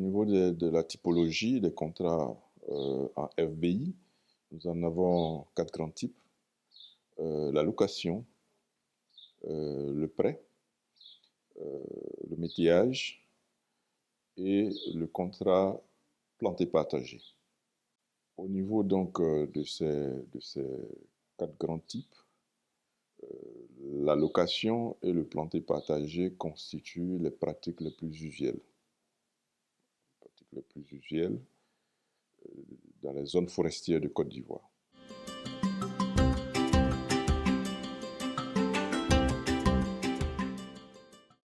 niveau de la typologie des contrats en FBI, nous en avons quatre grands types. La location, le prêt, le métiage et le contrat planté partagé. Au niveau donc de ces quatre grands types, la location et le planté partagé constituent les pratiques les plus usuelles. Dans les zones forestières de Côte d'Ivoire.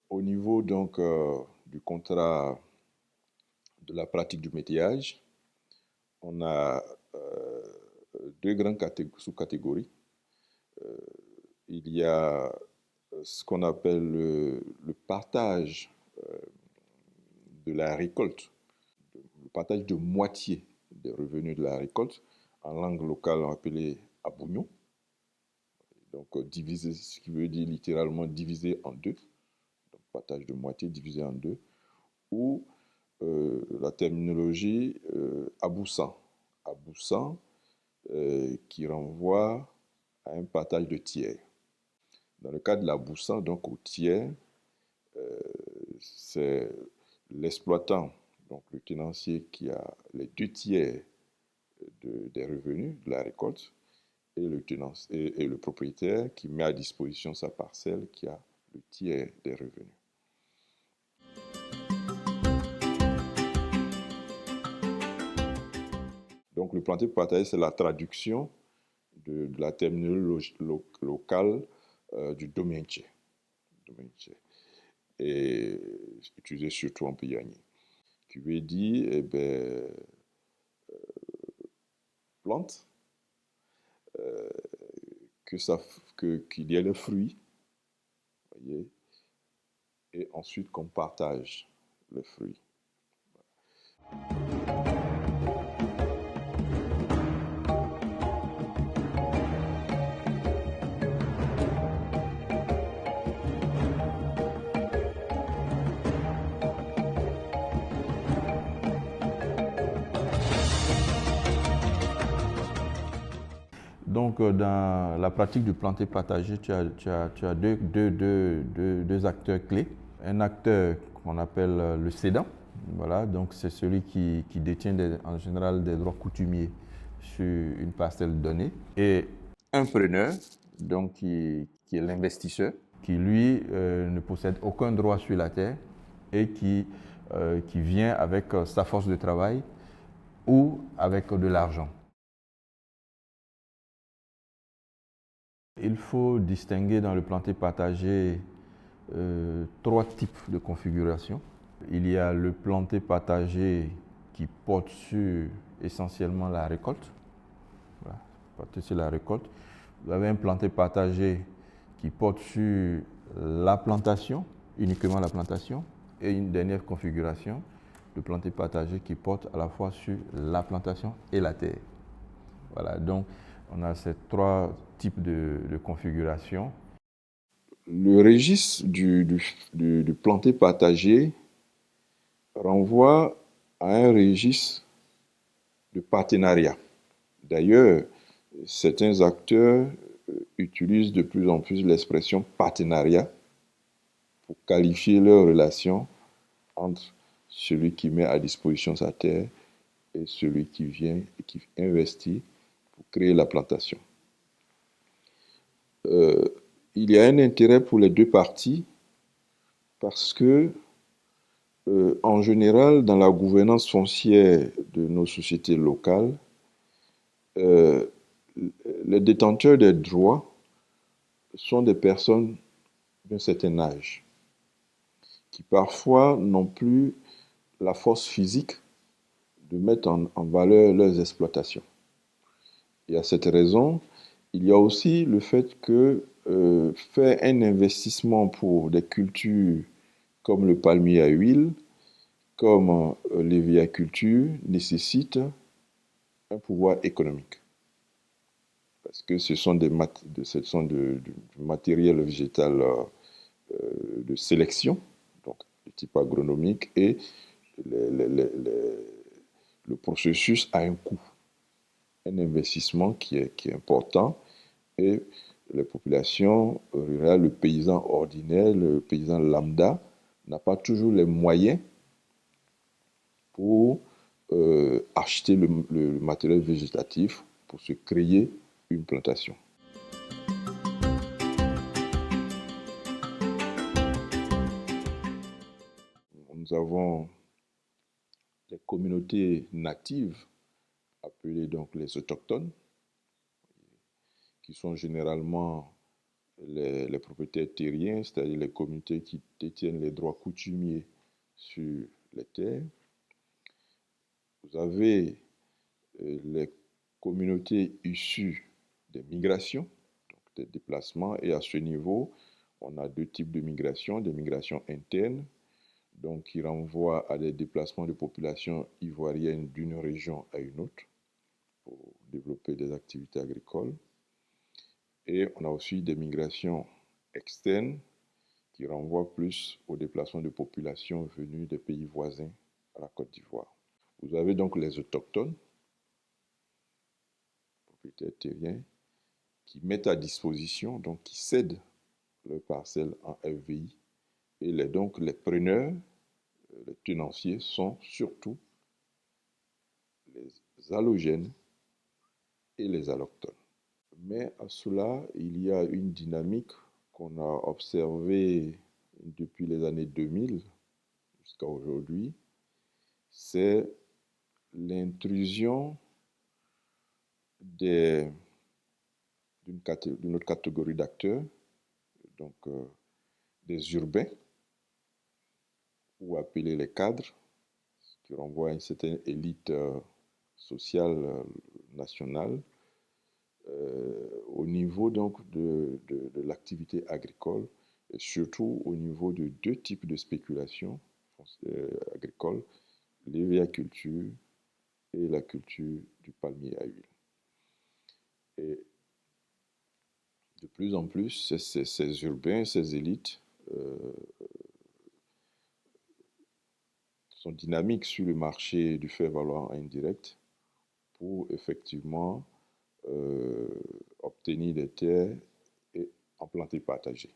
Au niveau donc du contrat de la pratique du métiage, on a deux grandes sous-catégories. Il y a ce qu'on appelle le partage de la récolte, le partage de moitié des revenus de la récolte, en langue locale appelé abougnon. Donc diviser, ce qui veut dire littéralement diviser en deux. Donc partage de moitié divisé en deux. Ou la terminologie aboussan. Aboussan qui renvoie à un partage de tiers. Dans le cas de l'aboussan, donc au tiers, c'est l'exploitant, donc le tenancier qui a les deux tiers des revenus de la récolte et le propriétaire qui met à disposition sa parcelle qui a le tiers des revenus. Donc le planté partagé, c'est la traduction de la terminologie locale du domienche. Et utilisé surtout en Payani, qui veut dire plante, qu'il y ait le fruit, voyez, et ensuite qu'on partage le fruit. Donc, dans la pratique du planté partagé, tu as deux acteurs clés. Un acteur qu'on appelle le cédant, voilà, donc c'est celui qui détient en général des droits coutumiers sur une parcelle donnée. Et un preneur, donc qui est l'investisseur, qui lui ne possède aucun droit sur la terre et qui vient avec sa force de travail ou avec de l'argent. Il faut distinguer dans le planté partagé trois types de configurations. Il y a le planté partagé qui porte sur essentiellement la récolte. Voilà, porte sur la récolte. Vous avez un planté partagé qui porte sur la plantation, uniquement la plantation, et une dernière configuration, le planté partagé qui porte à la fois sur la plantation et la terre. Voilà, donc on a ces trois types de configuration. Le registre du planté partagé renvoie à un registre de partenariat. D'ailleurs, certains acteurs utilisent de plus en plus l'expression partenariat pour qualifier leur relation entre celui qui met à disposition sa terre et celui qui vient et qui investit pour créer la plantation. Il y a un intérêt pour les deux parties parce que, en général, dans la gouvernance foncière de nos sociétés locales, les détenteurs des droits sont des personnes d'un certain âge qui parfois n'ont plus la force physique de mettre en valeur leurs exploitations. Et à cette raison, il y a aussi le fait que faire un investissement pour des cultures comme le palmier à huile, comme l'éviaculture, nécessite un pouvoir économique. Parce que ce sont du matériel végétal de sélection, donc de type agronomique, et le processus a un coût, un investissement qui est important, et les populations rurales, le paysan ordinaire, le paysan lambda, n'a pas toujours les moyens pour acheter le matériel végétatif pour se créer une plantation. Nous avons les communautés natives, appelées donc les autochtones, qui sont généralement les propriétaires terriens, c'est-à-dire les communautés qui détiennent les droits coutumiers sur les terres. Vous avez les communautés issues des migrations, donc des déplacements, et à ce niveau, on a deux types de migrations, des migrations internes, donc qui renvoient à des déplacements de populations ivoiriennes d'une région à une autre pour développer des activités agricoles. Et on a aussi des migrations externes qui renvoient plus au déplacement de populations venues des pays voisins à la Côte d'Ivoire. Vous avez donc les autochtones, propriétaires terriens, qui mettent à disposition, donc qui cèdent leurs parcelles en FVI. Et donc les preneurs, les tenanciers sont surtout les allogènes et les allochtones. Mais à cela, il y a une dynamique qu'on a observée depuis les années 2000 jusqu'à aujourd'hui, c'est l'intrusion d'une autre catégorie d'acteurs, donc des urbains, ou appelés les cadres, qui renvoient à une certaine élite sociale nationale, au niveau donc de l'activité agricole, et surtout au niveau de deux types de spéculation agricole, l'hévéaculture et la culture du palmier à huile. Et de plus en plus, ces urbains, ces élites sont dynamiques sur le marché du faire-valoir indirect pour effectivement obtenir des terres et en planter partager.